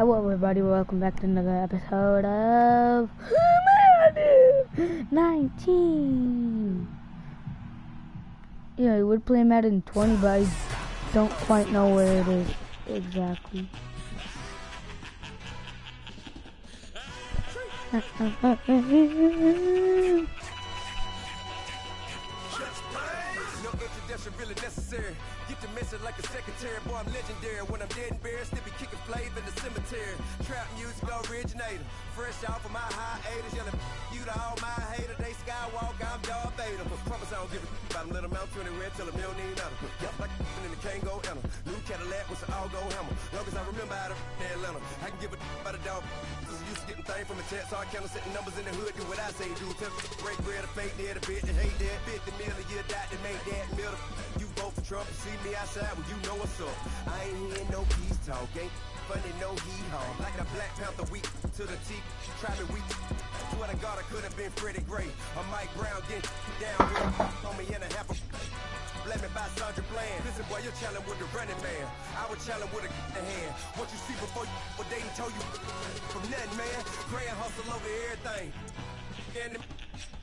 Hello everybody, welcome back to another episode of Madden 19. Yeah, we're playing Madden 20, but I don't quite know where it is exactly. Really necessary. Get the message like a secretary. Boy, I'm legendary. When I'm dead and buried, still be kicking flavor in the cemetery. Trap music originator. Fresh off of my hiatus. Yelling you to all my haters. They skywalk, I'm Darth Vader. Promise I don't give a about them. Let them out 20 red till a million need out. Yup, like in the Kango enter. New Cadillac with an all-go hammer. Long as I remember out of Atlanta. I can give a about a dog. Used to getting things from a text. So I count setting numbers in the hood. Do what I say do. Tell break bread, a fake dead, a bit that hate that. 50 million a year, that made that middle. You vote for Trump, you see me outside, well you know what's up. I ain't hearing no peace talk, ain't funny no hee-haw. Like the Black Panther weak to the teeth, try me weak. Swear to God I could have been Freddie Gray. Or Mike Brown getting down with on me in a half a let me buy Sandra Bland. Listen boy, you're challenging with the running man. I was challenging with a hand. What you see before you, what they done told you from nothing, man. Pray and hustle over everything. And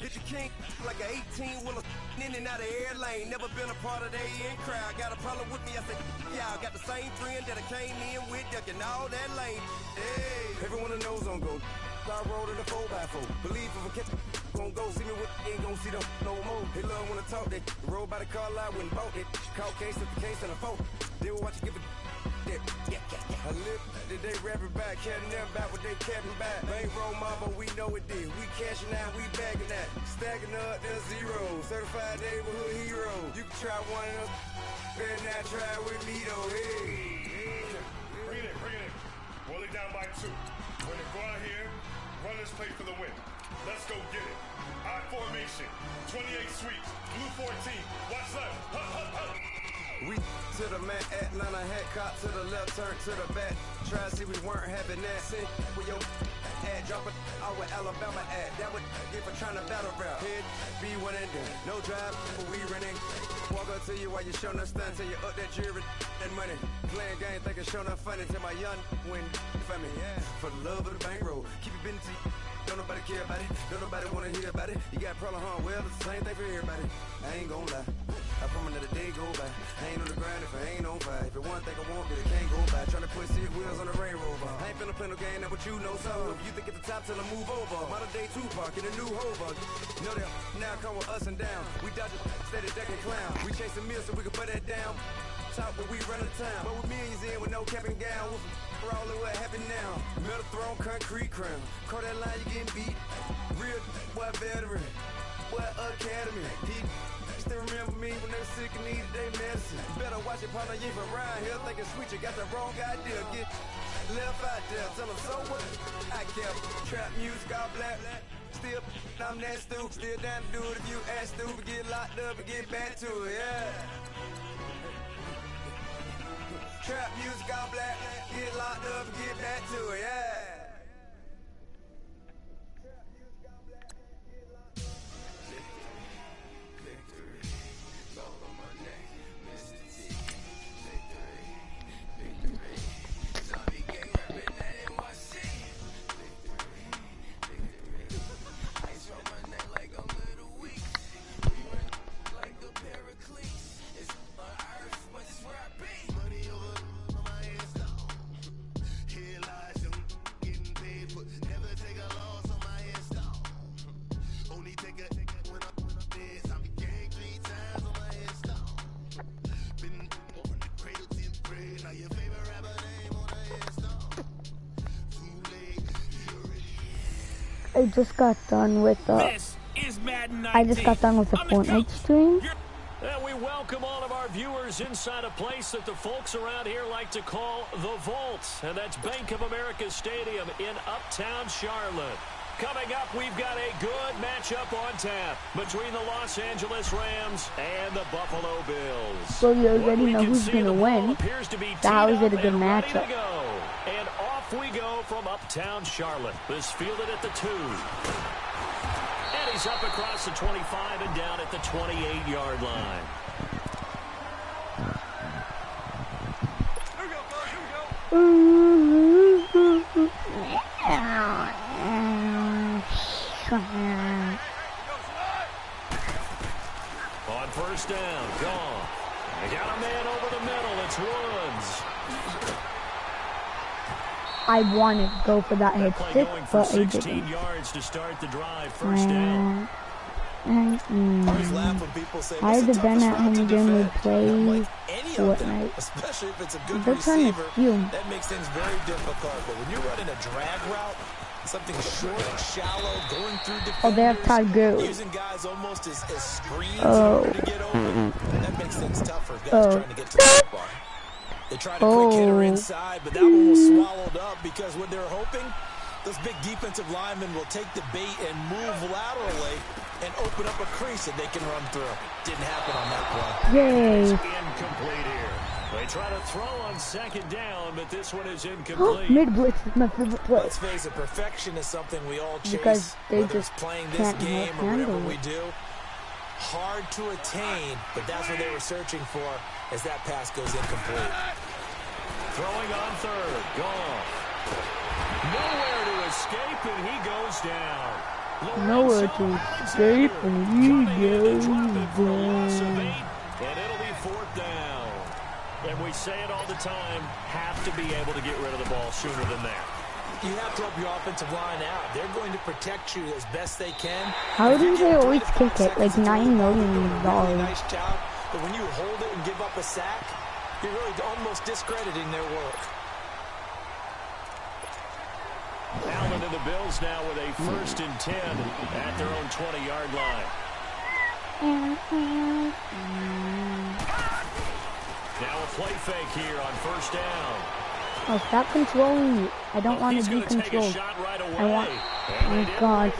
hit the king like an 18-wheeler in and out of air lane. Never been a part of the in crowd. Got a problem with me, I said, y'all got the same friend that I came in with, ducking all that lane. Hey, everyone knows on go. I rolled in a 4x4. Believe if I catch gon' go see me with ain't gon' see them no more. They love when I talk that. Roll by the car lot when bought it. Call case at the case and a phone. They will watch you give a that. I live did they rapping back, capping them back what they capping back. Bankroll mama, we know it did. We cashing out, we bagging that. Stacking up the zero. Certified neighborhood hero. You can try one of them. Better not try with me though. Hey. Bring it in. Roll it down by 2. When they go out here, run this play for the win. Let's go get it. I formation. 28 sweeps. Blue 14. Watch left. Hup. We to the man, Atlanta head caught to the left, turn to the back. Try to see we weren't having that. Sing with your ad, drop it out with Alabama ad. That would give for trying to battle rap. Head, be one and done. No drive, but we running. Walk up to you while you showing us stunts till you up that jewelry and money. Playing game, thinking showing up funny till my young win for me. Yeah, for the love of the bankroll. Keep it been to you. Don't nobody care about it. Don't nobody wanna hear about it. You got a problem, huh? Well, it's the same thing for everybody. I ain't gon' lie. I promise that a day go by. I ain't on the grind if I ain't on fire. If it one thing I want, then it can't go by. Tryna put 6 wheels on the Range Rover. I ain't finna play no game, that what you know. So if you think at the top till I move over. Modern day Tupac in a new hover. You know that now come with us and down. We dodge it, steady ducking clown. We chasing meals so we can put that down. Talk but we run the town. But with millions in with no cap and gown. We're all in what happened now. Metal throne, concrete crown. Call that line, you getting beat. Real boy veteran. Boy academy. He still remember me when they were sick and needed their medicine. Better watch it, partner, you from around here thinking sweet. You got the wrong idea. Get left out there. Tell them so what? I kept trap music all black. Still, I'm that stupid. Still down to do it if you ask stupid. Get locked up and get back to it, yeah. Trap music all black. Get locked up and get back to it, yeah. I just got done with the Fortnite stream. And we welcome all of our viewers inside a place that the folks around here like to call the Vault, and that's Bank of America Stadium in Uptown Charlotte. Coming up, we've got a good matchup on tap between the Los Angeles Rams and the Buffalo Bills. Well, you already know who's going to win. So how is it a good matchup? And off we go from Uptown Charlotte. This fielded at the 2. And he's up across the 25 and down at the 28-yard line. Here we go. On first down, gone. They got a man over the middle. It's Woods. I wanted to go for that hit stick, Going for but I 16 didn't. yards to start the drive. First down. I'd have been at home again with play Fortnite. Especially if it's a good They're trying to receiver, steal. that makes things very difficult. But when you're running a drag route, something short and shallow, going through defenders, Oh, they have Todd Gurley. using guys almost as screens in order to get open, that makes things tough for guys trying to get to the football. They tried a quick hitter inside, but that one was swallowed up because what they're hoping, those big defensive linemen will take the bait and move laterally and open up a crease that they can run through. Didn't happen on that play. Yay. It's incomplete here. They try to throw on second down, but this one is incomplete. Mid blitz is my favorite play. Let's face it, perfection is something we all chase, Because they whether it's just playing this can't game or whatever handle we it. do. Hard to attain, but that's what they were searching for as that pass goes incomplete. Throwing on third. Gone. Nowhere to escape, and he goes down. Nowhere to escape, and he goes down. And it'll be fourth down. And we say it all the time, have to be able to get rid of the ball sooner than that. You have to help your offensive line out. They're going to protect you as best they can. How do they always kick it? Like $9 million. Nice job, but when you hold it and give up a sack, you're really almost discrediting their work. Allen and the Bills now with a 1st and 10 at their own 20-yard line. Now a play fake here on first down. Oh, stop controlling me. I don't want to be controlled. I want... Oh, God.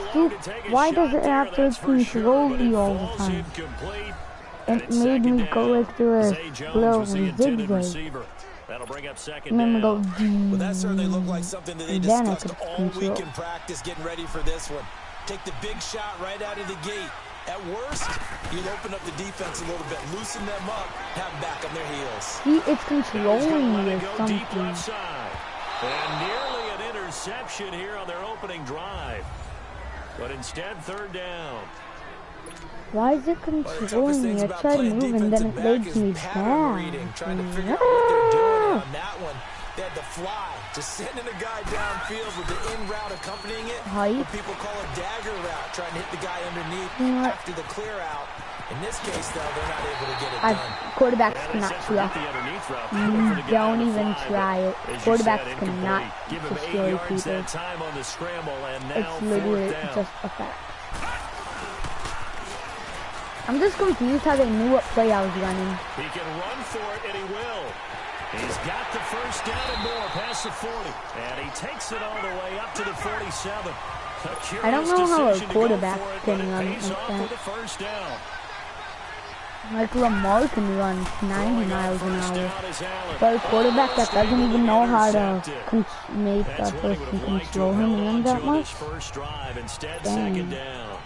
Why does it have to control you all the time? It made me go like through a little zigzag. That'll bring up second And then down. go Well, that certainly looked like something that they and then I discussed could all week control. in practice, getting ready for this one. Take the big shot right out of the gate. At worst, you'll open up the defense a little bit, loosen them up, have them back on their heels. See, it's controlling me or Deep something. left side. And nearly an interception here on their opening drive. But instead, third down. Why is it controlling me? I try to move and then it makes me reading, bad. trying to figure out what they're doing. And on that one, they had to fly, just sending a guy downfield with the in route accompanying it. Hype. What people call a dagger route, trying to hit the guy underneath after the clear out. In this case, though, they're not able to get it done. Quarterbacks cannot try. Don't even try it. Quarterbacks cannot destroy people. That time on the scramble, and now It's literally fourth down. just a fact. I'm just confused how they knew what play I was running. He can run for it, and he will. He's got the first down and more past the 40. And he takes it all the way up to the 47. I don't know how a quarterback can run like that. The first down. Like Lamar can run 90 miles an hour. But a quarterback that doesn't even know how to make a person control him and that much. First drive, instead, second down.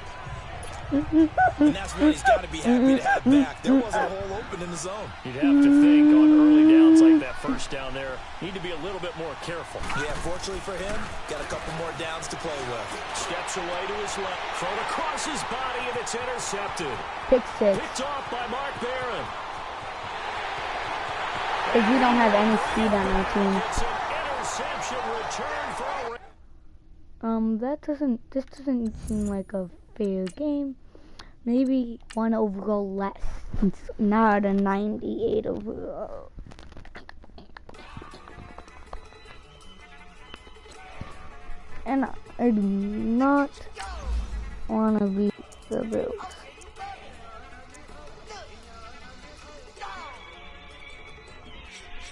And that's what he's got to be happy to have back. There wasn't a hole open in the zone. You'd have to think on early downs like that first down there, need to be a little bit more careful. Yeah, fortunately for him, got a couple more downs to play with. Steps away to his left, thrown across his body, and it's intercepted. Pick six. Picked off by Mark Barron. Because we don't have any speed on our team. It's an interception return for a... This doesn't seem like a fair game. Maybe one overall less. It's not a 98 overall. And I do not want to beat the Bills.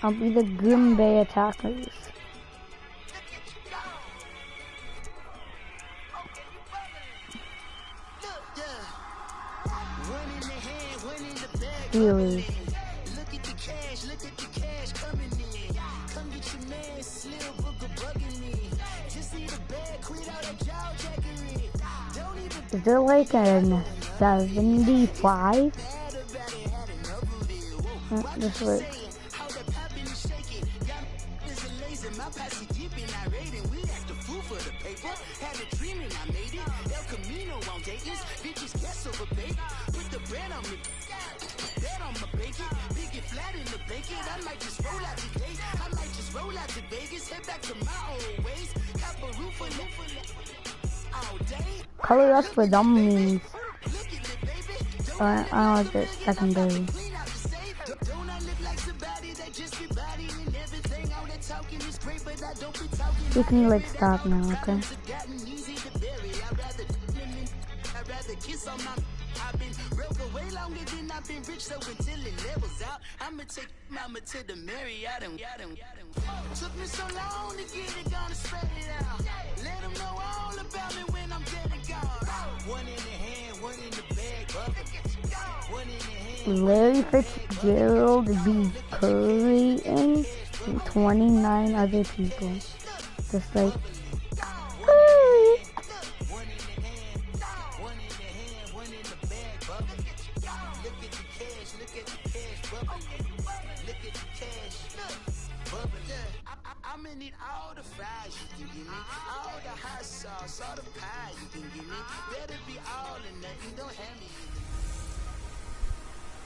I'll be the Green Bay Attackers. Steelers. Look at the cash coming in. Come get your man, Slim Booker bugging me. Just need a bag, quit out that jaw jackery. Don't even Is there like a 75? This works. how that poppin' and shaking. Got is a laser, my posse deep and I raiding. We act a fool for the paper. Had a dream and I made it. El Camino over bake. Put the bread on me. Bet on my bacon. Big it flat in the bacon. I might just roll out today. I might just roll out to Vegas. Head back to my old ways. Have a roof for all day. Color us for dummies. I like this secondary. You can like stop now, okay? I've been broke way longer than I've been rich, so until it levels out, I'ma take mama to the Marriott and took me so long to get it, gonna spread it out. Let them know all about me when I'm dead and gone. One in the hand, one in the bag, one in the hand. Larry Fitzgerald beat Curry and 29 other people. Just like Curry. I'ma need all the fries you can give me, all the hot sauce, all the pie you can give me. Better be all or nothing, don't have me.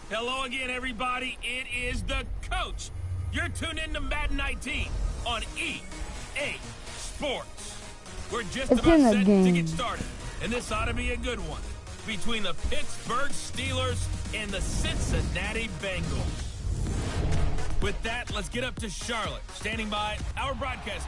Hello again, everybody. It is the coach. You're tuned in to Madden 19 on EA Sports. We're just about set to get started, and this ought to be a good one between the Pittsburgh Steelers and the Cincinnati Bengals. With that, let's get up to Charlotte. Standing by, our broadcast.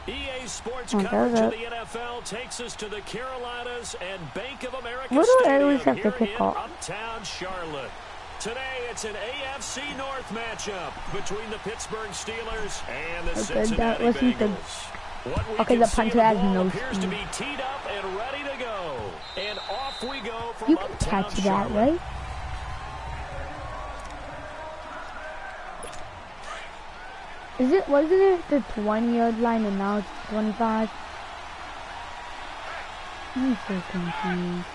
EA Sports coverage of the NFL takes us to the Carolinas and Bank of America Stadium here in Uptown Charlotte. Today, it's an AFC North matchup between the Pittsburgh Steelers and the Cincinnati Bengals. Okay, the punter has no appears to be teed up and ready to go. And off we go from you can Uptown catch Charlotte. that, right? Wasn't it the 20-yard line and now it's 25? I'm so confused.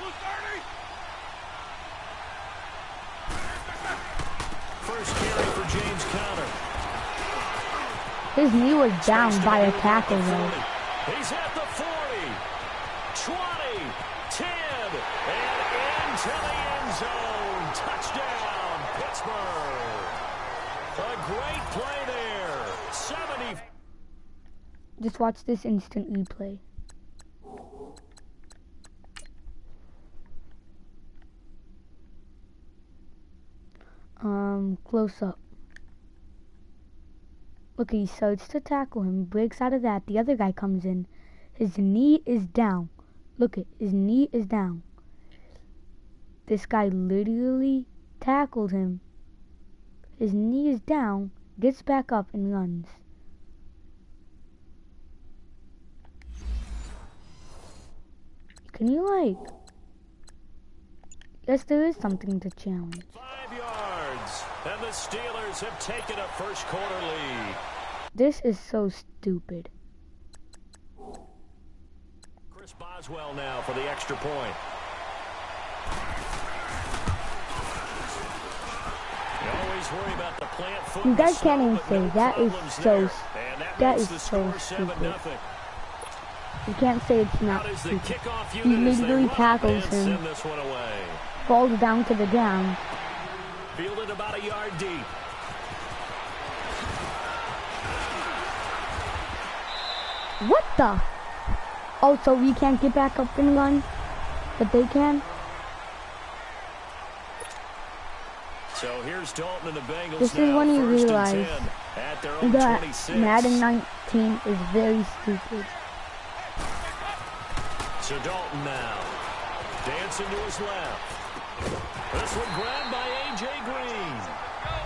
First carry for James Conner. His knee was down by a tackle though. He's at the 40, 20, 10, and into the end zone. Touchdown, Pittsburgh. A great play there. 70. Just watch this instant replay. Close up. Look, he starts to tackle him, breaks out of that. The other guy comes in. His knee is down. Look it, his knee is down. This guy literally tackled him. His knee is down, gets back up and runs. Can you like... Yes, there is something to challenge. 5 yards, and the Steelers have taken a first quarter lead. This is so stupid. Chris Boswell now for the extra point. You always worry about the plant foot. You guys can't even say that is so. That is so stupid. You can't say it's not stupid. He literally tackles him, falls down to the ground. Fielded about a yard deep. What the? Oh, so we can't get back up and run, but they can? So here's Dalton and the Bengals. This is when you realize that 26. Madden 19 is very stupid. So Dalton now, dancing to his left. This one grabbed by A.J. Green.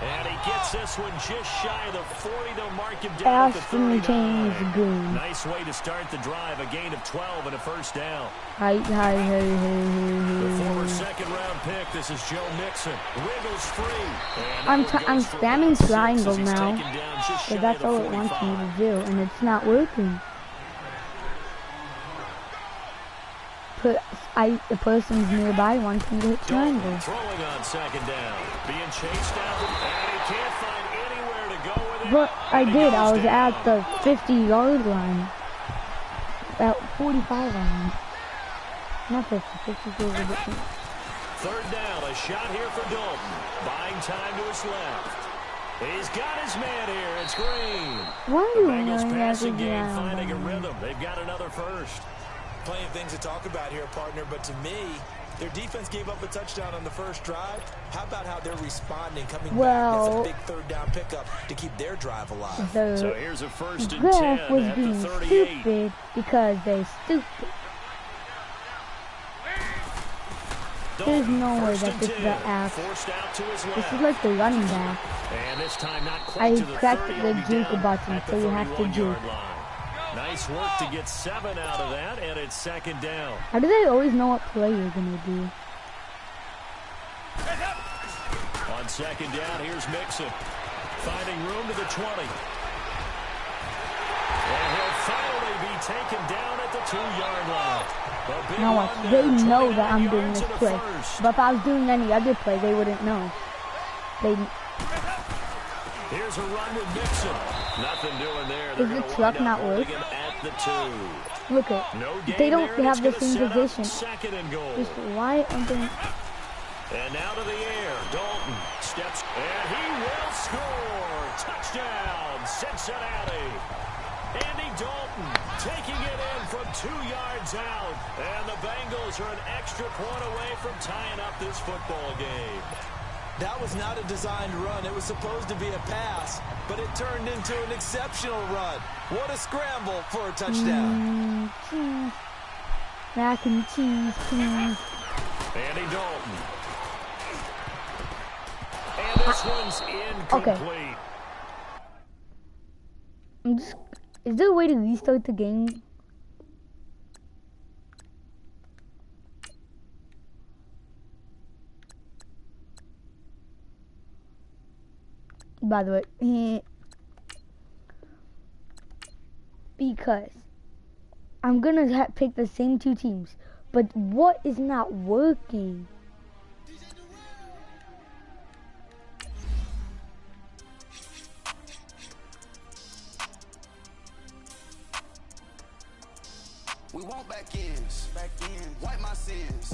And he gets this one just shy of the 40. They'll mark him down at the 39. James Green. Nice way to start the drive. A gain of 12 and a first down. Hey. The former second-round pick. This is Joe Mixon. Wiggles free. I'm spamming triangle now, but that's all it wants me to do, and it's not working. The person's nearby wants me to hit triangle. Throwing on second down. Being chased down, and he can't find anywhere to go with it. But I did. I was at the 50-yard line. About 45 line. Not 50. 50 is a bit. third down, a shot here for Dalton. Buying time to his left. He's got his man here. It's Green. The Bengals passing game finding a rhythm. They've got another first. Plenty of things to talk about here, partner, but to me, their defense gave up a touchdown on the first drive. How about how they're responding, coming back? That's a big third down pickup to keep their drive alive. So here's a first and 10 at the 38. Stupid because they're stupid. There's no way that this is the app. This is like the running back. And this time not quite I cracked the juke button, so you have to juke. Nice work to get 7 out of that, and it's second down. How do they always know what play you're going to do? On second down, here's Mixon. Finding room to the 20. And he'll finally be taken down at the 2-yard line. Now watch, they know that I'm doing this play. But if I was doing any other play, they wouldn't know. Here's a run with Mixon. Nothing doing there. Is the truck not working? At the 2. Look at they don't have the same position. Second and goal. Just why aren't they? And now to the air. Dalton steps, and he will score. Touchdown, Cincinnati. Andy Dalton taking it in from 2 yards out. And the Bengals are an extra point away from tying up this football game. That was not a designed run. It was supposed to be a pass, but it turned into an exceptional run. What a scramble for a touchdown. Cheese. Mac and cheese, please. Andy Dalton. And this one's incomplete. Okay. Is there a way to restart the game? By the way, because I'm gonna pick the same 2 teams, but what is not working? We want back ends, wipe my sins,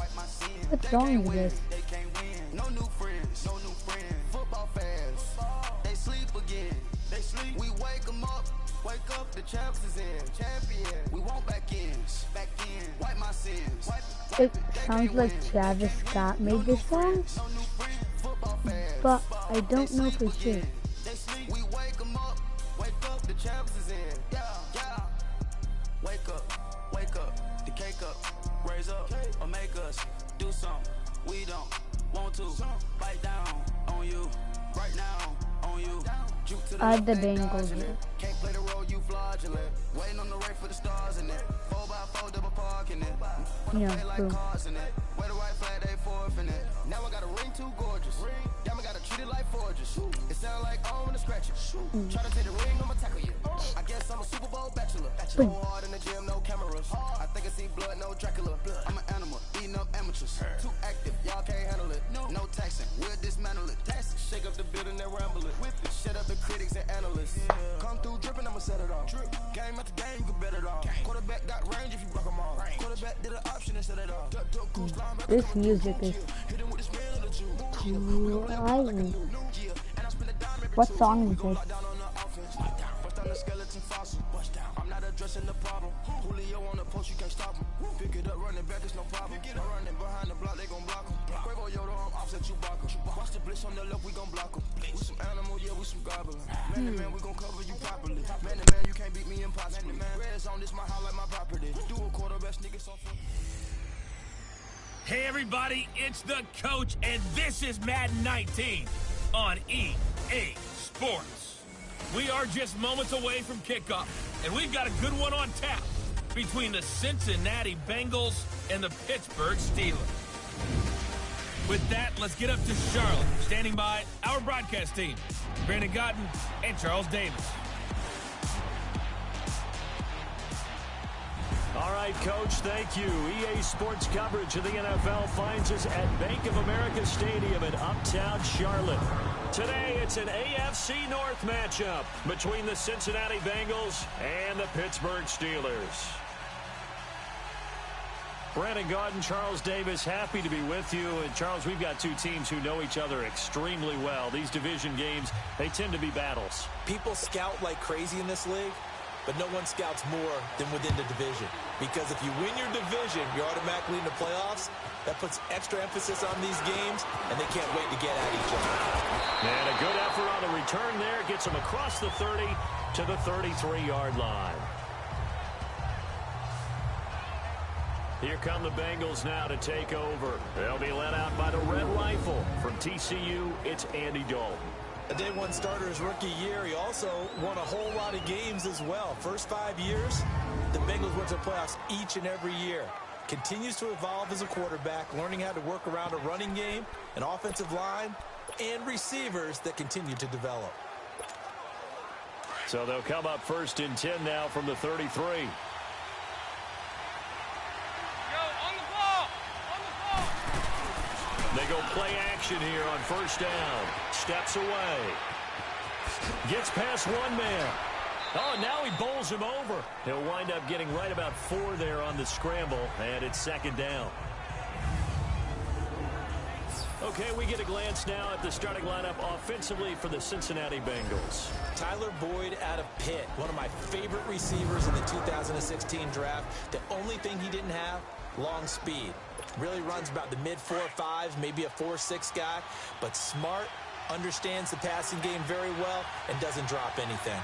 What's wrong with this? They can't win, no new friends, football fans, they sleep again, we wake them up, the champs is in, champion, we want back ends, wipe my sins, It sounds like Travis Scott made this song, but I don't know for sure. we wake them up, the champs is in, wake up, the cake up, raise up, or make us do something we don't want to, bite down on you, right now on you, juke to the The Bengals. can't play the role you fraudulent, waiting on the race for the stars in it, 4x4 double parking it, Yeah, play like true. cars in it, wear the right flag, they forfeit it, now I got a ring too gorgeous, damn I gotta treat it like forges, it sound like I wanna scratch it, try to take the ring, I'ma tackle you, I guess I'm a Super Bowl bachelor, go hard in the gym, no cameras, I think I see blood, no Dracula, I'm an animal, eating up amateurs, too active, y'all can't handle it, no taxing, we'll dismantle it, shake up the building and ramble it, whip it, shut up the critics and analysts, come through dripping, I'ma set it off, game after game, you can bet it off, quarterback got range if you block them all, quarterback did an option and set it off, This music is too lively. What song is this? I'm not addressing the problem. Julio on the post, you can't stop him. Pick it up, running back, it's no problem. Running behind the block, they gon' block him. Quavo Yoda, I'm offset, you block him. Watch the blitz on the left, we gon' block him. We some animal, yeah, we some gobbler. Man to man, we gon' cover you properly. Man to man, you can't beat me impossible. Red zone, this my house like my property. Do a quarterback, sneak us off. Hey everybody, it's the coach, and this is Madden 19 on EA Sports. We are just moments away from kickoff, and we've got a good one on tap between the Cincinnati Bengals and the Pittsburgh Steelers. With that, let's get up to Charlotte. Standing by, our broadcast team, Brandon Gotten and Charles Davis. All right, Coach, thank you. EA Sports coverage of the NFL finds us at Bank of America Stadium in Uptown Charlotte. Today, it's an AFC North matchup between the Cincinnati Bengals and the Pittsburgh Steelers. Brandon Gaudin, Charles Davis, happy to be with you. And, Charles, we've got two teams who know each other extremely well. These division games, they tend to be battles. People scout like crazy in this league, but no one scouts more than within the division. Because if you win your division, you're automatically in the playoffs. That puts extra emphasis on these games, and they can't wait to get at each other. And a good effort on the return there. Gets them across the 30 to the 33-yard line. Here come the Bengals now to take over. They'll be led out by the Red Rifle. From TCU, it's Andy Dalton. A day one starter his rookie year. He also won a whole lot of games as well. First 5 years, the Bengals went to the playoffs each and every year. Continues to evolve as a quarterback, learning how to work around a running game, an offensive line, and receivers that continue to develop. So they'll come up first and 10 now from the 33. They go play action here on first down. Steps away. Gets past one man. Oh, and now he bowls him over. He'll wind up getting right about 4 there on the scramble, and it's second down. Okay, we get a glance now at the starting lineup offensively for the Cincinnati Bengals. Tyler Boyd out of Pitt, one of my favorite receivers in the 2016 draft. The only thing he didn't have, long speed. Really runs about the mid-4.5s, maybe a 4.6 guy, but smart, understands the passing game very well, and doesn't drop anything.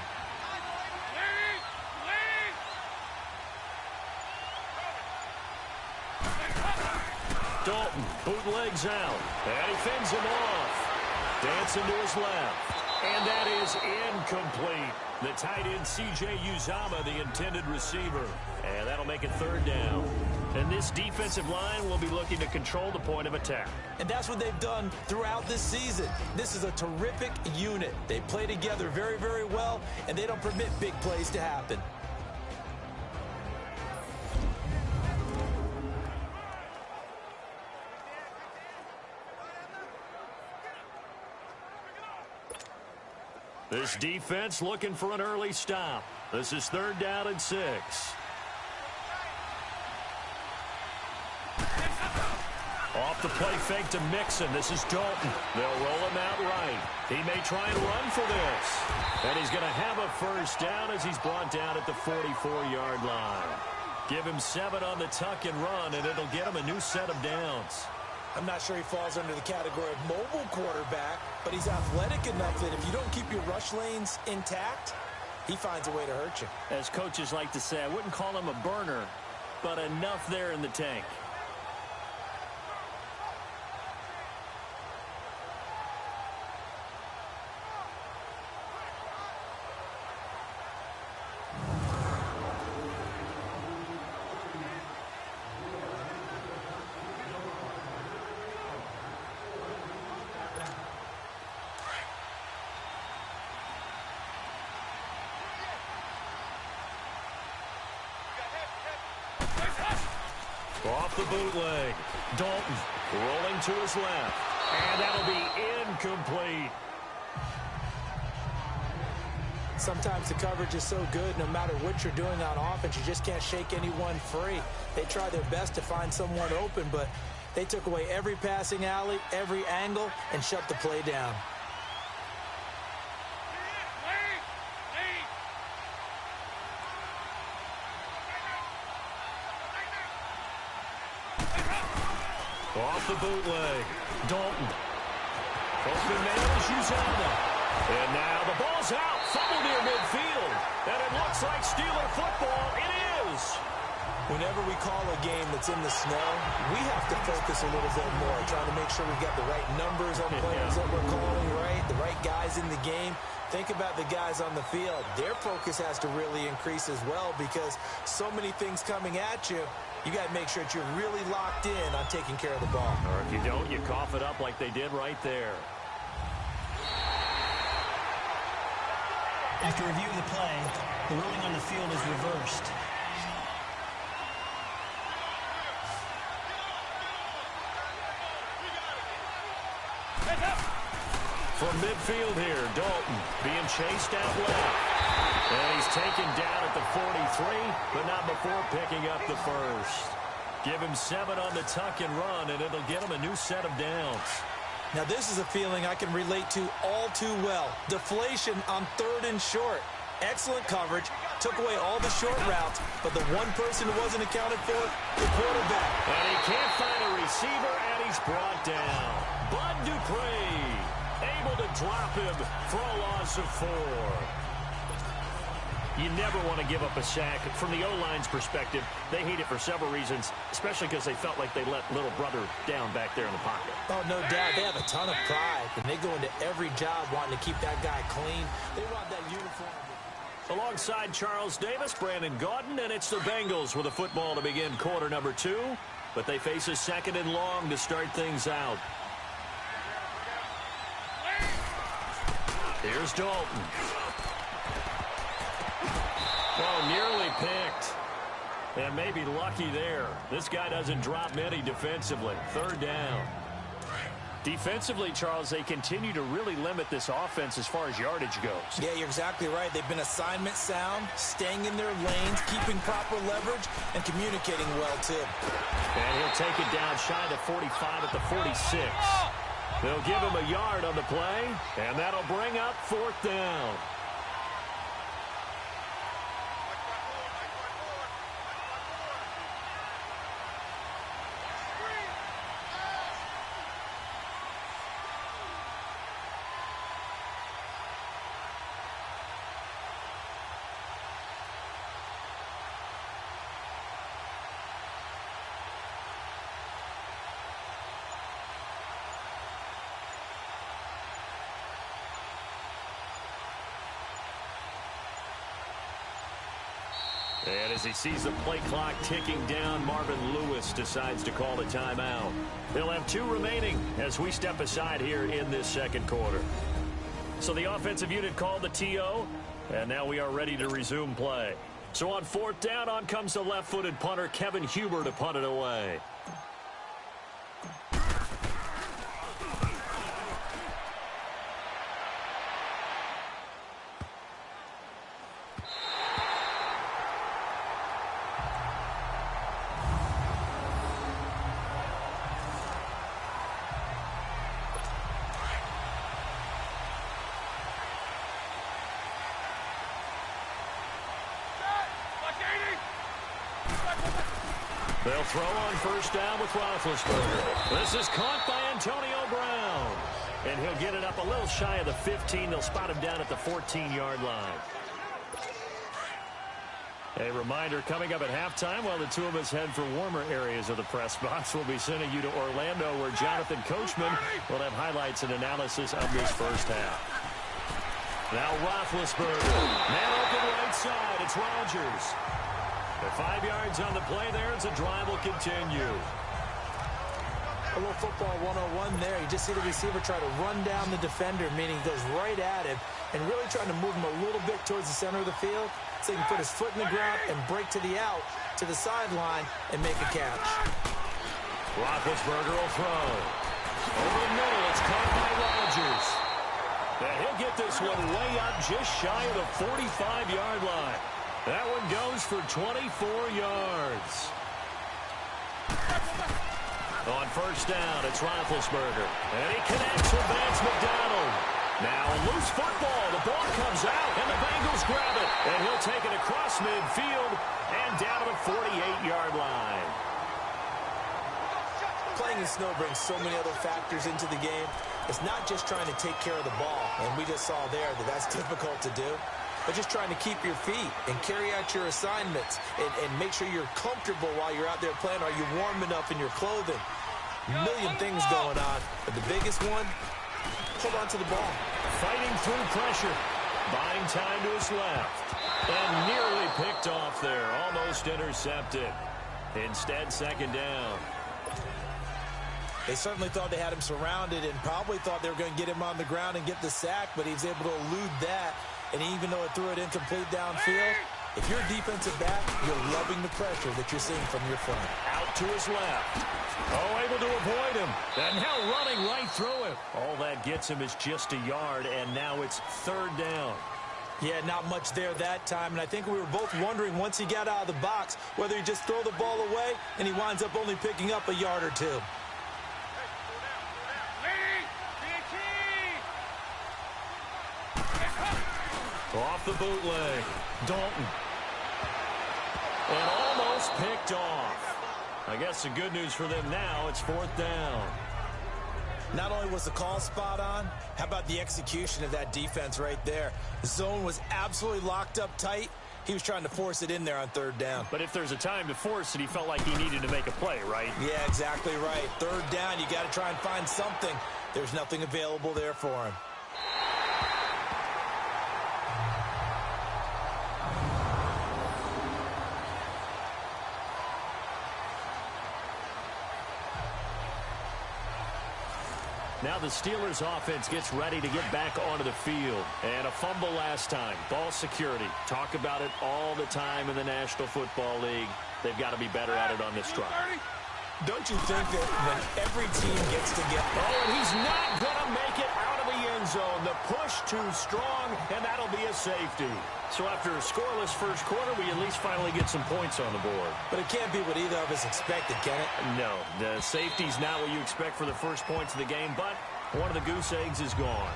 Dalton bootlegs out, and he fends him off. Dancing to his left, and that is incomplete. The tight end, C.J. Uzomah, the intended receiver, and that'll make it third down. And this defensive line will be looking to control the point of attack. And that's what they've done throughout this season. This is a terrific unit. They play together very, very well, and they don't permit big plays to happen. This defense looking for an early stop. This is third down and 6. Off the play fake to Mixon. This is Dalton. They'll roll him out right. He may try and run for this. And he's going to have a first down as he's brought down at the 44-yard line. Give him 7 on the tuck and run, and it'll get him a new set of downs. I'm not sure he falls under the category of mobile quarterback, but he's athletic enough that if you don't keep your rush lanes intact, he finds a way to hurt you. As coaches like to say, I wouldn't call him a burner, but enough there in the tank. Off the bootleg. Dalton rolling to his left. And that'll be incomplete. Sometimes the coverage is so good, no matter what you're doing on offense, you just can't shake anyone free. They try their best to find someone open, but they took away every passing alley, every angle, and shut the play down. Off the bootleg. Dalton. Open man is Uzomah. And now the ball's out. Fumble near midfield. And it looks like Steeler football. It is. Whenever we call a game that's in the snow, we have to focus a little bit more, trying to make sure we've got the right numbers on players that we're calling, right? The right guys in the game. Think about the guys on the field. Their focus has to really increase as well because so many things coming at you. You got to make sure that you're really locked in on taking care of the ball. Or if you don't, you cough it up like they did right there. After reviewing the play, the ruling on the field is reversed. From midfield here, Dalton being chased out left. And he's taken down at the 43, but not before picking up the first. Give him 7 on the tuck and run, and it'll get him a new set of downs. Now, this is a feeling I can relate to all too well. Deflation on 3rd and short. Excellent coverage. Took away all the short routes, but the one person who wasn't accounted for, the quarterback. And he can't find a receiver, and he's brought down. Bud Dupree able to drop him for a loss of 4. You never want to give up a sack. From the O-line's perspective, they hate it for several reasons, especially because they felt like they let little brother down back there in the pocket. Oh, no doubt. They have a ton of pride, and they go into every job wanting to keep that guy clean. They want that uniform. Alongside Charles Davis, Brandon Gaudin, and it's the Bengals with a football to begin quarter number 2, but they face a 2nd and long to start things out. Here's Dalton. Oh, nearly picked. And maybe lucky there. This guy doesn't drop many defensively. 3rd down. Defensively, Charles, they continue to really limit this offense as far as yardage goes. Yeah, you're exactly right. They've been assignment sound, staying in their lanes, keeping proper leverage, and communicating well, too. And he'll take it down shy of 45 at the 46. They'll give him a yard on the play, and that'll bring up 4th down. And as he sees the play clock ticking down, Marvin Lewis decides to call a timeout. They'll have 2 remaining as we step aside here in this 2nd quarter. So the offensive unit called the TO, and now we are ready to resume play. So on 4th down, on comes the left-footed punter, Kevin Huber, to punt it away. They'll throw on 1st down with Roethlisberger. This is caught by Antonio Brown. And he'll get it up a little shy of the 15. They'll spot him down at the 14-yard line. A reminder, coming up at halftime, while the two of us head for warmer areas of the press box, we'll be sending you to Orlando, where Jonathan Coachman will have highlights and analysis of this first half. Now Roethlisberger. Man open right side. It's Rodgers. 5 yards on the play there as the drive will continue. A little football 101 there. You just see the receiver try to run down the defender, meaning he goes right at him, and really trying to move him a little bit towards the center of the field so he can put his foot in the ground and break to the out, to the sideline, and make a catch. Roethlisberger will throw. Over the middle, it's caught by Rodgers. And he'll get this one way up just shy of the 45-yard line. That one goes for 24 yards. On 1st down, it's Roethlisberger. And he connects with Vance McDonald. Now a loose football. The ball comes out, and the Bengals grab it. And he'll take it across midfield and down to the 48-yard line. Playing in snow brings so many other factors into the game. It's not just trying to take care of the ball, and we just saw there that that's difficult to do, but just trying to keep your feet and carry out your assignments and make sure you're comfortable while you're out there playing. Are you warm enough in your clothing? A million things going on, but the biggest one, hold on to the ball. Fighting through pressure, buying time to his left, and nearly picked off there, almost intercepted. Instead, 2nd down. They certainly thought they had him surrounded and probably thought they were going to get him on the ground and get the sack, but he was able to elude that. And even though it threw it incomplete downfield, if you're a defensive back, you're loving the pressure that you're seeing from your front. Out to his left. Oh, able to avoid him. And now running right through him. All that gets him is just a yard, and now it's 3rd down. Yeah, not much there that time, and I think we were both wondering once he got out of the box whether he'd just throw the ball away, and he winds up only picking up a yard or two. Off the bootleg, Dalton. And almost picked off. I guess the good news for them now, it's 4th down. Not only was the call spot on, how about the execution of that defense right there? The zone was absolutely locked up tight. He was trying to force it in there on 3rd down. But if there's a time to force it, he felt like he needed to make a play, right? Yeah, exactly right. 3rd down, you got to try and find something. There's nothing available there for him. Now the Steelers offense gets ready to get back onto the field. And a fumble last time. Ball security. Talk about it all the time in the National Football League. They've got to be better at it on this drive. Don't you think that when every team gets to get... Oh, and he's not going to make it out of the end zone. The push too strong, and that'll be a safety. So after a scoreless first quarter, we at least finally get some points on the board. But it can't be what either of us expected, can it? No, the safety's not what you expect for the first points of the game, but one of the goose eggs is gone.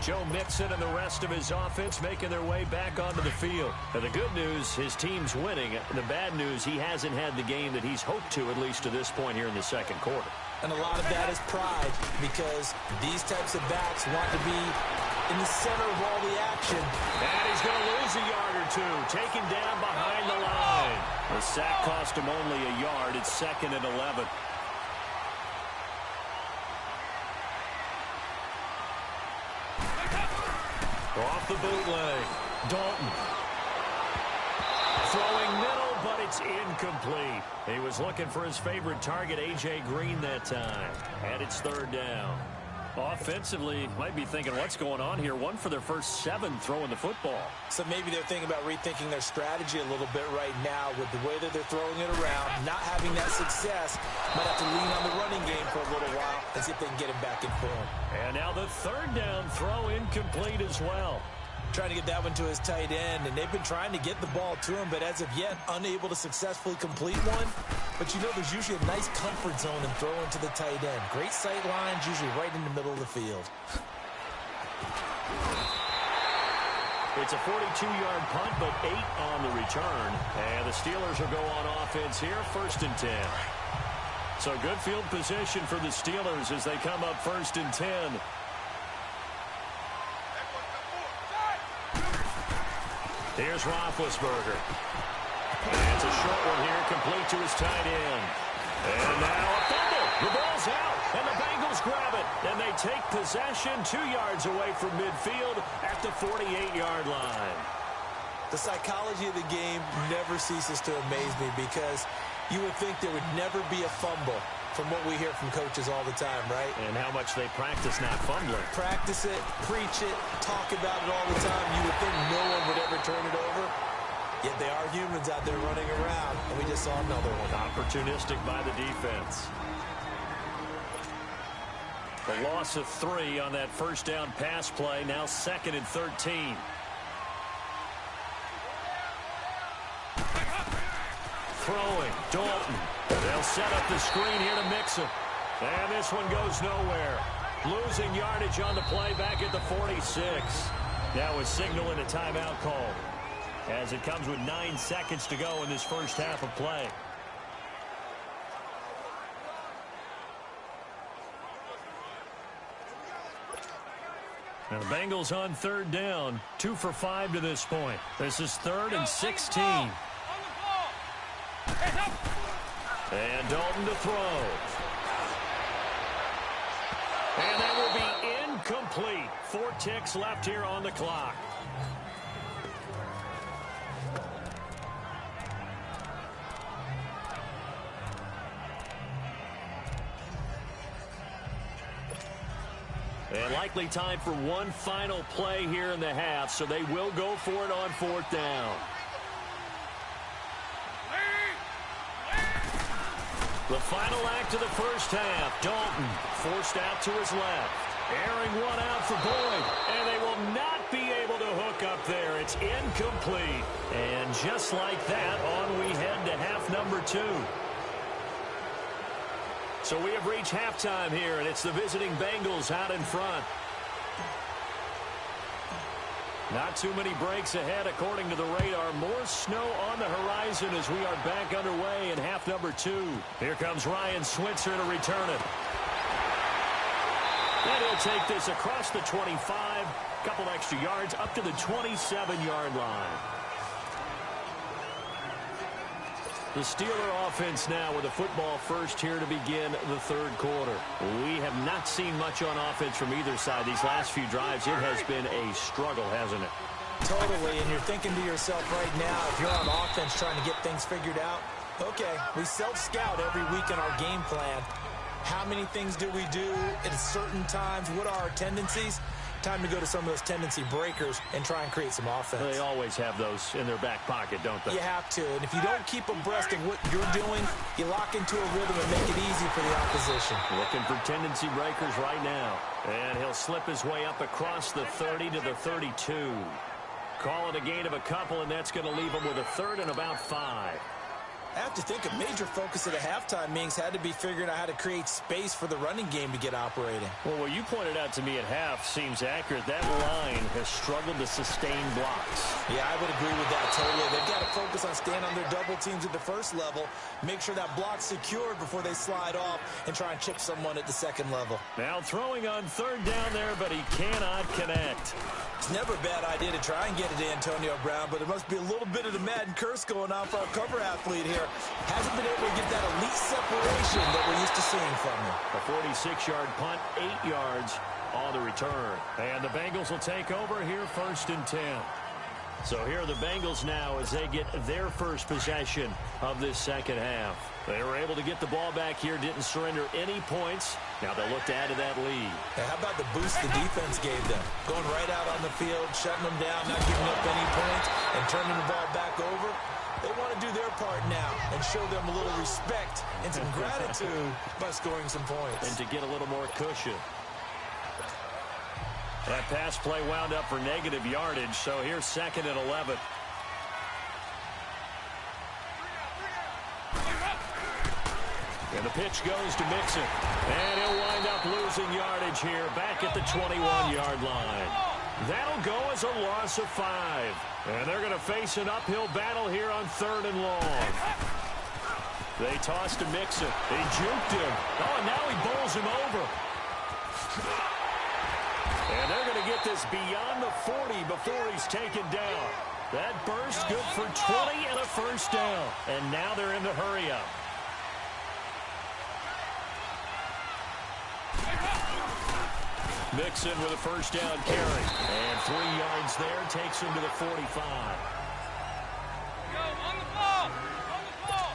Joe Mixon and the rest of his offense making their way back onto the field. And the good news, his team's winning. The bad news, he hasn't had the game that he's hoped to, at least to this point here in the second quarter. And a lot of that is pride, because these types of backs want to be in the center of all the action. And he's going to lose a yard or two, taken down behind the line. The sack cost him only a yard. It's 2nd and 11. Off the bootleg, Dalton. Throwing middle, but it's incomplete. He was looking for his favorite target, A.J. Green, that time. And it's 3rd down. Offensively, might be thinking, what's going on here? 1 for their first 7 throwing the football. So maybe they're thinking about rethinking their strategy a little bit right now with the way that they're throwing it around. Not having that success, might have to lean on the running game for a little while and see if they can get him back in form. And now the 3rd down throw incomplete as well. Trying to get that one to his tight end, and they've been trying to get the ball to him, but as of yet, unable to successfully complete one. But you know, there's usually a nice comfort zone in throwing to the tight end. Great sight lines, usually right in the middle of the field. It's a 42-yard punt, but 8 on the return. And the Steelers will go on offense here, 1st and 10. So good field position for the Steelers as they come up 1st and 10. Here's Roethlisberger. And it's a short one here, complete to his tight end. And now a fumble. The ball's out, and the Bengals grab it. And they take possession 2 yards away from midfield at the 48-yard line. The psychology of the game never ceases to amaze me, because you would think there would never be a fumble from what we hear from coaches all the time, right? And how much they practice not fumbling. Practice it, preach it, talk about it all the time. You would think no one would ever turn it over. Yet they are humans out there running around, and we just saw another one. Opportunistic by the defense. The loss of 3 on that 1st down pass play, now 2nd and 13. Throwing, Dalton. They'll set up the screen here to Mixon. And this one goes nowhere. Losing yardage on the play back at the 46. Now a signal and a timeout call, as it comes with 9 seconds to go in this first half of play. Now the Bengals on 3rd down, 2 for 5 to this point. This is 3rd and 16. And Dalton to throw. And that will be incomplete. 4 ticks left here on the clock. And likely time for one final play here in the half, so they will go for it on 4th down. The final act of the first half. Dalton forced out to his left. Airing one out for Boyd, and they will not be able to hook up there. It's incomplete. And just like that, on we head to half number 2. So we have reached halftime here, and it's the visiting Bengals out in front. Not too many breaks ahead, according to the radar. More snow on the horizon as we are back underway in half number 2. Here comes Ryan Switzer to return it. And he'll take this across the 25, couple extra yards, up to the 27-yard line. The Steeler offense now with a football first here to begin the third quarter. We have not seen much on offense from either side these last few drives. It has been a struggle, hasn't it? Totally, and you're thinking to yourself right now, if you're on offense trying to get things figured out, okay, we self-scout every week in our game plan. How many things do we do at certain times? What are our tendencies? Time to go to some of those tendency breakers and try and create some offense. They always have those in their back pocket, don't they? You have to. And if you don't keep abreast of what you're doing, you lock into a rhythm and make it easy for the opposition. Looking for tendency breakers right now. And he'll slip his way up across the 30 to the 32. Call it a gain of a couple, and that's going to leave him with a third and about 5. I have to think a major focus of the halftime meetings had to be figuring out how to create space for the running game to get operating. Well, what you pointed out to me at half seems accurate. That line has struggled to sustain blocks. Yeah, I would agree with that totally. They've got to focus on staying on their double teams at the first level, make sure that block's secured before they slide off and try and chip someone at the second level. Now throwing on third down there, but he cannot connect. It's never a bad idea to try and get it to Antonio Brown, but there must be a little bit of the Madden curse going on for our cover athlete here. Hasn't been able to get that elite separation that we're used to seeing from him. A 46-yard punt, 8 yards on the return. And the Bengals will take over here first and 10. So here are the Bengals now as they get their first possession of this second half. They were able to get the ball back here, didn't surrender any points. Now they'll look to add to that lead. Now, how about the boost the defense gave them? Going right out on the field, shutting them down, not giving up any points, and turning the ball back over. They want to do their part now and show them a little respect and some gratitude by scoring some points. And to get a little more cushion. That pass play wound up for negative yardage, so here's second and 11. And the pitch goes to Mixon. And he'll wind up losing yardage here back at the 21-yard line. That'll go as a loss of 5. And they're going to face an uphill battle here on third and long. They toss to Mixon. They juked him. Oh, and now he bowls him over. And they're going to get this beyond the 40 before he's taken down. That burst good for 20 and a first down. And now they're in the hurry-up. Mixon with a first down carry. And 3 yards there takes him to the 45. Go, on the ball! On the ball!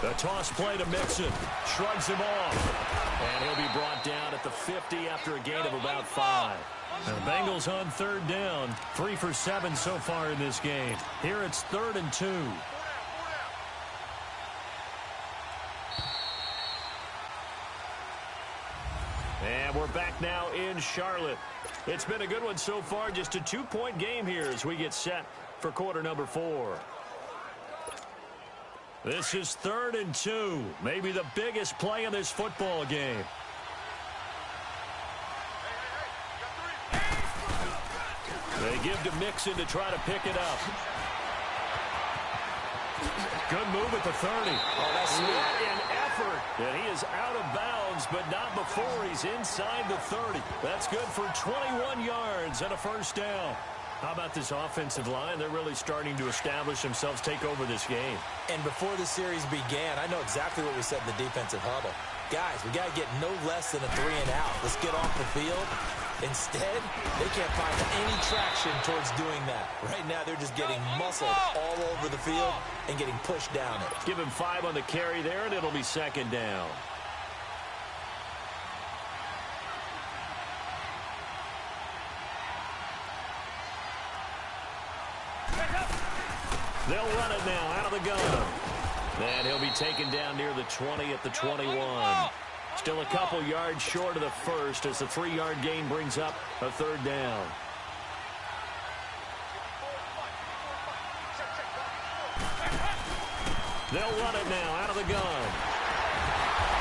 The toss play to Mixon. Shrugs him off. And he'll be brought down at the 50 after a gain of about 5. And the Bengals on third down. 3 for 7 so far in this game. Here it's 3rd and 2. And we're back now in Charlotte. It's been a good one so far. Just a 2-point game here as we get set for quarter number 4. This is 3rd and 2. Maybe the biggest play in this football game. They give to Mixon to try to pick it up. Good move at the 30. Oh, that's sweet. What an effort. And he is out of bounds, but not before he's inside the 30. That's good for 21 yards and a first down. How about this offensive line? They're really starting to establish themselves, take over this game. And before the series began, I know exactly what we said in the defensive huddle. Guys, we got to get no less than a 3 and out. Let's get off the field. Instead, they can't find any traction towards doing that. Right now, they're just getting muscled all over the field and getting pushed down it. Give him 5 on the carry there, and it'll be second down. They'll run it now out of the gun. And he'll be taken down near the 20 at the 21. Still a couple yards short of the first as the 3-yard gain brings up a third down. They'll run it now out of the gun.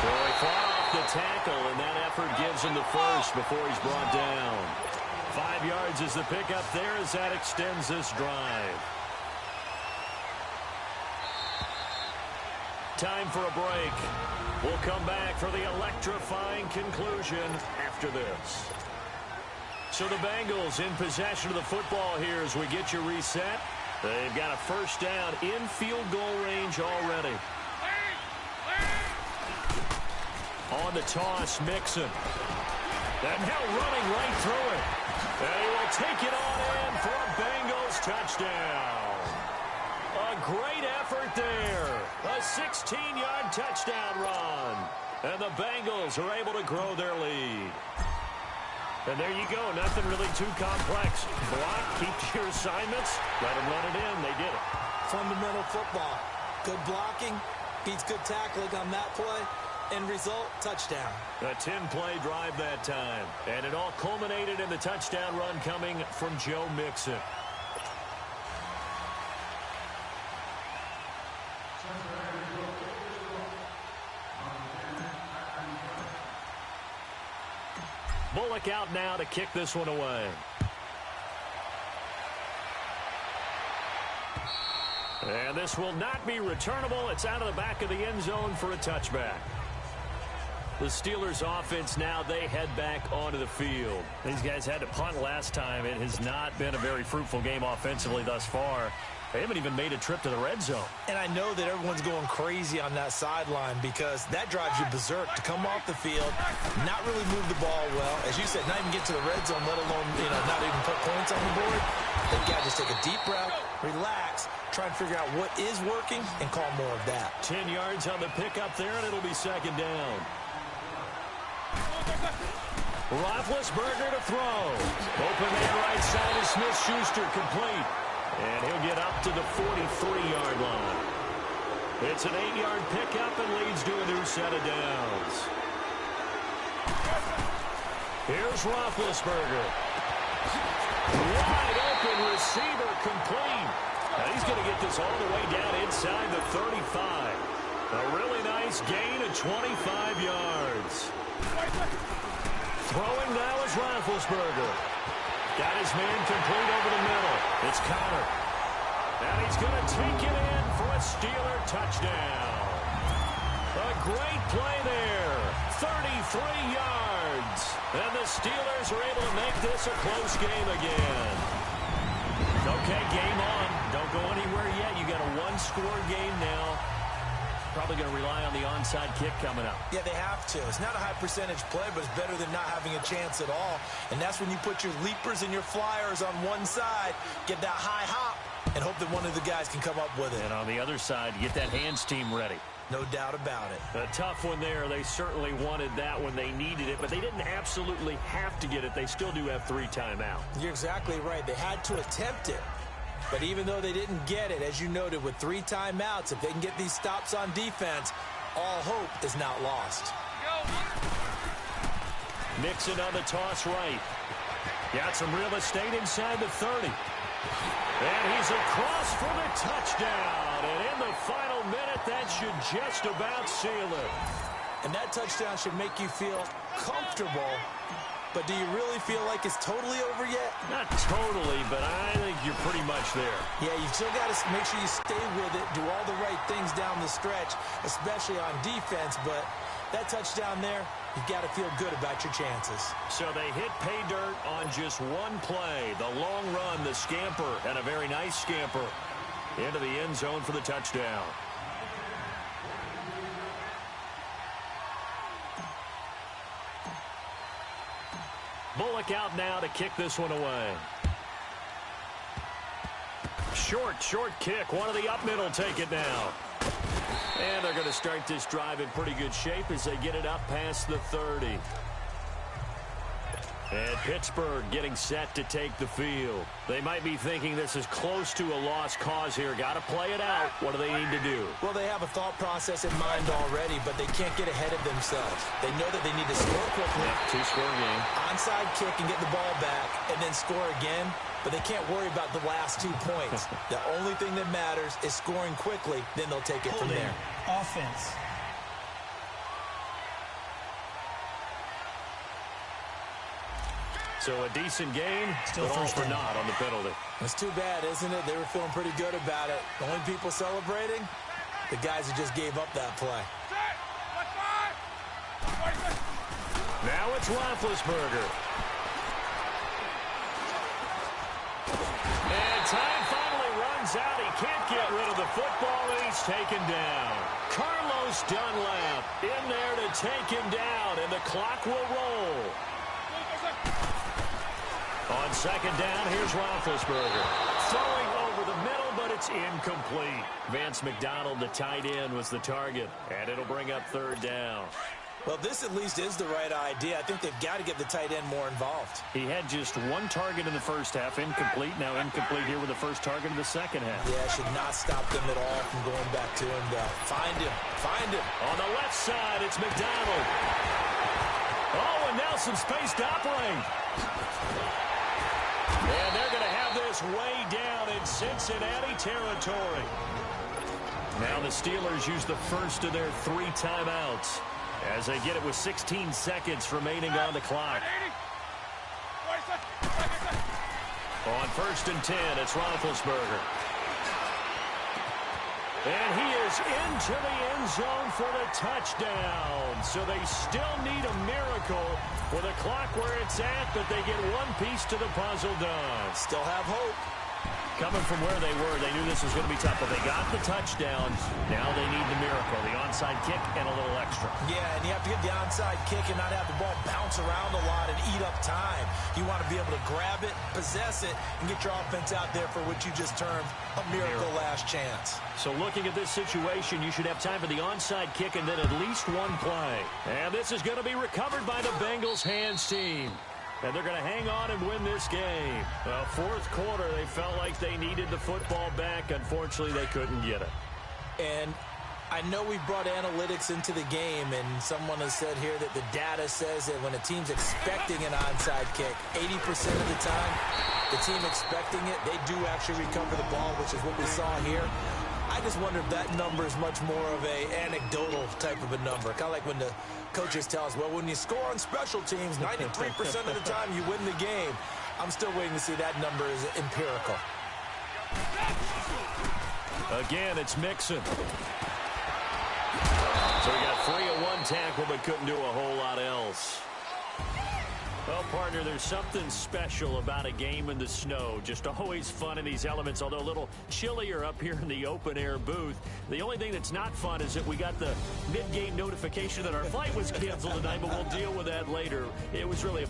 Boy, far off the tackle, and that effort gives him the first before he's brought down. 5 yards is the pickup there as that extends this drive. Time for a break. We'll come back for the electrifying conclusion after this. So the Bengals in possession of the football here as we get you reset. They've got a first down in field goal range already. On the toss, Mixon. And now running right through it. And he will take it on in for a Bengals touchdown. A great effort there. A 16-yard touchdown run. And the Bengals are able to grow their lead. And there you go. Nothing really too complex. Block, keep to your assignments, let them run it in. They did it. Fundamental football. Good blocking beats good tackling on that play. End result, touchdown. A 10-play drive that time. And it all culminated in the touchdown run coming from Joe Mixon. Bullock out now to kick this one away. And this will not be returnable. It's out of the back of the end zone for a touchback. The Steelers offense now, they head back onto the field. These guys had to punt last time. It has not been a very fruitful game offensively thus far. They haven't even made a trip to the red zone. And I know that everyone's going crazy on that sideline because that drives you berserk to come off the field, not really move the ball well. As you said, not even get to the red zone, let alone, not even put points on the board. They've got to just take a deep breath, relax, try and figure out what is working, and call more of that. 10 yards on the pickup there, and it'll be second down. Roethlisberger to throw. Open man right side is Smith-Schuster, complete. And he'll get up to the 43-yard line. It's an 8-yard pickup and leads to a new set of downs. Here's Roethlisberger. Wide open receiver, complete. Now he's going to get this all the way down inside the 35. A really nice gain of 25 yards. Throwing now is Roethlisberger. Got his man complete over the middle. It's Conner. And he's going to take it in for a Steeler touchdown. A great play there. 33 yards. And the Steelers are able to make this a close game again. Okay, game on. Don't go anywhere yet. You got a one-score game now. Probably going to rely on the onside kick coming up. Yeah, they have to. It's not a high percentage play, but it's better than not having a chance at all. And that's when you put your leapers and your flyers on one side, get that high hop, and hope that one of the guys can come up with it. And on the other side, get that hands team ready. No doubt about it. A tough one there. They certainly wanted that when they needed it, but they didn't absolutely have to get it. They still do have 3 timeouts. You're exactly right. They had to attempt it. But even though they didn't get it, as you noted, with 3 timeouts, if they can get these stops on defense, all hope is not lost. Mixon on the toss right. Got some real estate inside the 30. And he's across for the touchdown. And in the final minute, that should just about seal it. And that touchdown should make you feel comfortable. But do you really feel like it's totally over yet? Not totally, but I think you're pretty much there. Yeah, you've still got to make sure you stay with it, do all the right things down the stretch, especially on defense. But that touchdown there, you've got to feel good about your chances. So they hit pay dirt on just one play. The long run, the scamper, and a very nice scamper into the end zone for the touchdown. Bullock out now to kick this one away. Short kick. One of the up middle take it now. And they're going to start this drive in pretty good shape as they get it up past the 30. And Pittsburgh getting set to take the field. They might be thinking this is close to a lost cause here. Got to play it out. What do they need to do? Well, they have a thought process in mind already, but they can't get ahead of themselves. They know that they need to score quickly. Yeah, two-score game. Onside kick and get the ball back, and then score again. But they can't worry about the last 2 points. The only thing that matters is scoring quickly. Then they'll take it from there. Offense. So a decent game, Still but all first for down. naught on the penalty. It's too bad, isn't it? They were feeling pretty good about it. The only people celebrating, the guys who just gave up that play. Now it's Roethlisberger. And time finally runs out. He can't get rid of the football, and he's taken down. Carlos Dunlap in there to take him down, and the clock will roll. On second down, here's Roethlisberger. Throwing over the middle, but it's incomplete. Vance McDonald, the tight end, was the target, and it'll bring up third down. Well, this at least is the right idea. I think they've got to get the tight end more involved. He had just one target in the first half, incomplete. Now incomplete here with the first target in the second half. Yeah, should not stop them at all from going back to him, though. Find him. Find him. On the left side, it's McDonald. Oh, and now some space to operate. And they're going to have this way down in Cincinnati territory. Now the Steelers use the first of their 3 timeouts as they get it with 16 seconds remaining on the clock. On first and 10, it's Roethlisberger. And he is into the end zone for the touchdown. So they still need a miracle with a clock where it's at, but they get one piece to the puzzle done. Still have hope. Coming from where they were, they knew this was going to be tough, but they got the touchdown. Now they need the miracle, the onside kick and a little extra. Yeah, and you have to get the onside kick and not have the ball bounce around a lot and eat up time. You want to be able to grab it, possess it, and get your offense out there for what you just termed a miracle last chance. So looking at this situation, you should have time for the onside kick and then at least one play. And this is going to be recovered by the Bengals hands team. And they're going to hang on and win this game. Well, fourth quarter, they felt like they needed the football back. Unfortunately, they couldn't get it. And I know we've brought analytics into the game, and someone has said here that the data says that when a team's expecting an onside kick, 80% of the time, the team expecting it, they do actually recover the ball, which is what we saw here. I just wonder if that number is much more of a anecdotal type of a number. Kind of like when the coaches tell us, well, when you score on special teams, 93% of the time you win the game. I'm still waiting to see that number is empirical. Again, it's Mixon. So he got free at one tackle, but couldn't do a whole lot else. Well, partner, there's something special about a game in the snow. Just always fun in these elements, although a little chillier up here in the open-air booth. The only thing that's not fun is that we got the mid-game notification that our flight was canceled tonight, but we'll deal with that later. It was really